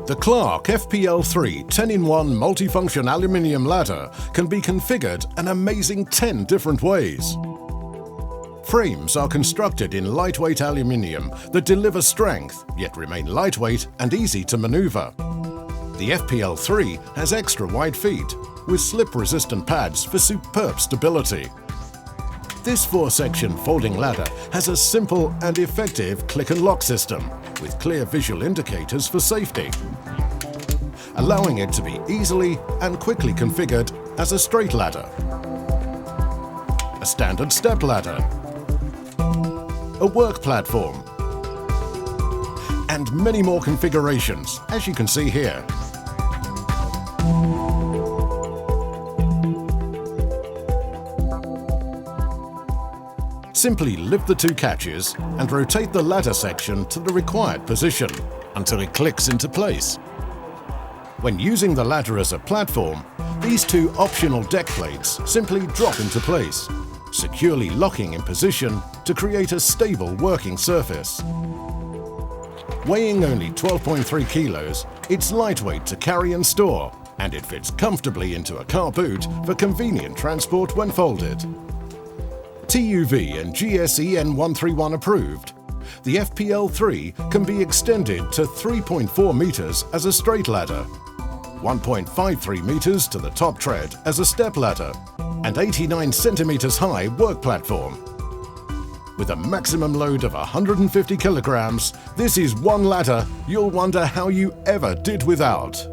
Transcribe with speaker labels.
Speaker 1: The Clarke FPL3 10-in-1 multifunction aluminium ladder can be configured an amazing 10 different ways. Frames are constructed in lightweight aluminium that deliver strength, yet remain lightweight and easy to maneuver. The FPL3 has extra wide feet, with slip-resistant pads for superb stability. This 4-section folding ladder has a simple and effective click and lock system, with clear visual indicators for safety, allowing it to be easily and quickly configured as a straight ladder, a standard step ladder, a work platform, and many more configurations, as you can see here. Simply lift the 2 catches and rotate the ladder section to the required position until it clicks into place. When using the ladder as a platform, these 2 optional deck plates simply drop into place, securely locking in position to create a stable working surface. Weighing only 12.3 kilos, it's lightweight to carry and store, and it fits comfortably into a car boot for convenient transport when folded. TUV and GSE N131 approved, the FPL3 can be extended to 3.4 meters as a straight ladder, 1.53 meters to the top tread as a step ladder, and 89 centimeters high work platform. With a maximum load of 150 kilograms, this is one ladder you'll wonder how you ever did without.